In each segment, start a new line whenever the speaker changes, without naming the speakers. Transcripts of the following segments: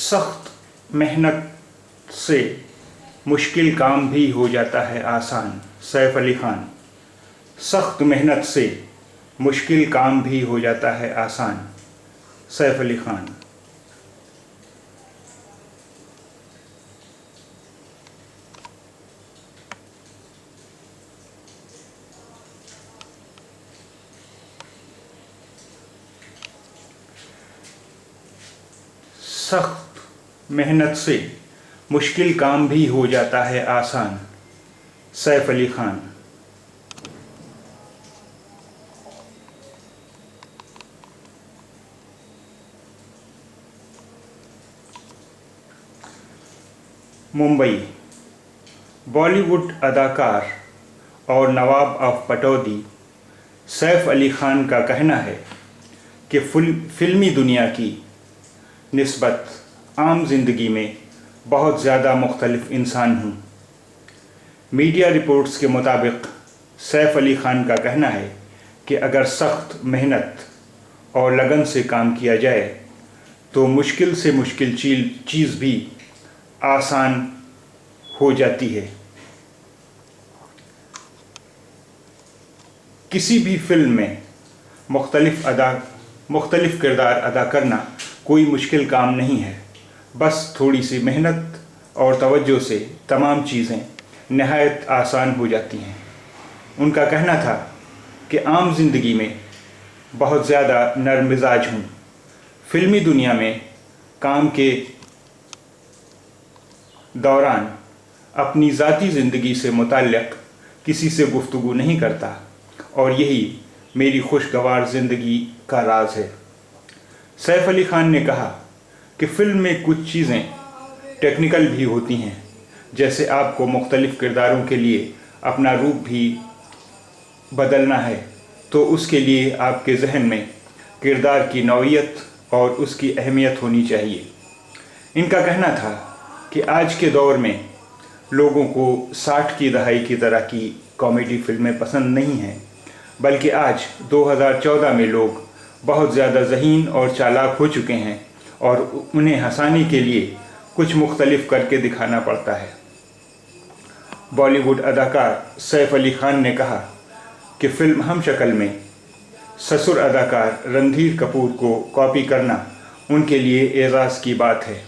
सख्त मेहनत से मुश्किल काम भी हो जाता है आसान। सैफ अली खान। सख्त मेहनत से मुश्किल काम भी हो जाता है आसान। सैफ अली खान। सख्त मेहनत से मुश्किल काम भी हो जाता है आसान। सैफ अली खान। मुंबई। बॉलीवुड अदाकार और नवाब ऑफ पटौदी सैफ अली खान का कहना है कि फिल्मी दुनिया की निस्बत आम ज़िंदगी में बहुत ज़्यादा मुख्तलिफ इंसान हूँ। मीडिया रिपोर्ट्स के मुताबिक सैफ अली खान का कहना है कि अगर सख्त मेहनत और लगन से काम किया जाए तो मुश्किल से मुश्किल चीज़ भी आसान हो जाती है। किसी भी फिल्म में मुख्तलिफ किरदार अदा करना कोई मुश्किल काम नहीं है। बस थोड़ी सी मेहनत और तवज्जो से तमाम चीज़ें नहायत आसान हो जाती हैं। उनका कहना था कि आम ज़िंदगी में बहुत ज़्यादा नरम मिजाज हूँ। फिल्मी दुनिया में काम के दौरान अपनी ज़ाती ज़िंदगी से मुताल्लिक़ किसी से गुफ्तगू नहीं करता और यही मेरी खुशगवार ज़िंदगी का राज है। सैफ अली खान ने कहा कि फ़िल्म में कुछ चीज़ें टेक्निकल भी होती हैं, जैसे आपको मुख्तलिफ़ किरदारों के लिए अपना रूप भी बदलना है, तो उसके लिए आपके जहन में किरदार की नौइयत और उसकी अहमियत होनी चाहिए। इनका कहना था कि आज के दौर में लोगों को 60 की दहाई की तरह की कॉमेडी फिल्में पसंद नहीं हैं, बल्कि आज 2014 में लोग बहुत ज़्यादा ज़हीन और चालाक हो चुके हैं और उन्हें हंसाने के लिए कुछ मुख्तलिफ करके दिखाना पड़ता है। बॉलीवुड अदाकार सैफ अली खान ने कहा कि फ़िल्म हम शक्ल में ससुर अदाकार रणधीर कपूर को कॉपी करना उनके लिए एज़ाज़ की बात है।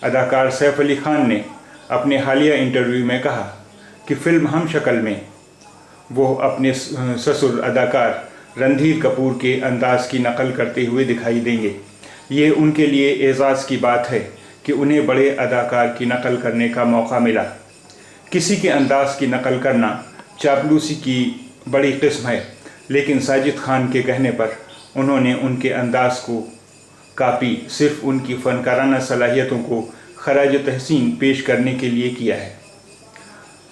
अदाकार सैफ अली खान ने अपने हालिया इंटरव्यू में कहा कि फ़िल्म हम शक्ल में वो अपने ससुर अदाकार रणधीर कपूर के अंदाज़ की नकल करते हुए दिखाई देंगे। ये उनके लिए एज़ाज़ की बात है कि उन्हें बड़े अदाकार की नकल करने का मौका मिला। किसी के अंदाज़ की नकल करना चापलूसी की बड़ी किस्म है, लेकिन साजिद खान के कहने पर उन्होंने उनके अंदाज़ को कापी सिर्फ उनकी फ़नकाराना सलाहियतों को खराज तहसीन पेश करने के लिए किया है।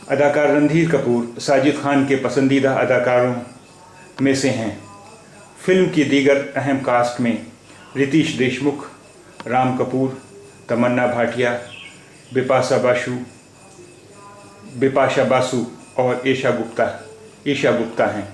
अदाकार रणधीर कपूर साजिद खान के पसंदीदा अदाकारों में से हैं। फिल्म की दीगर अहम कास्ट में रितेश देशमुख, राम कपूर, तमन्ना भाटिया, बिपाशा बासु और ईशा गुप्ता हैं।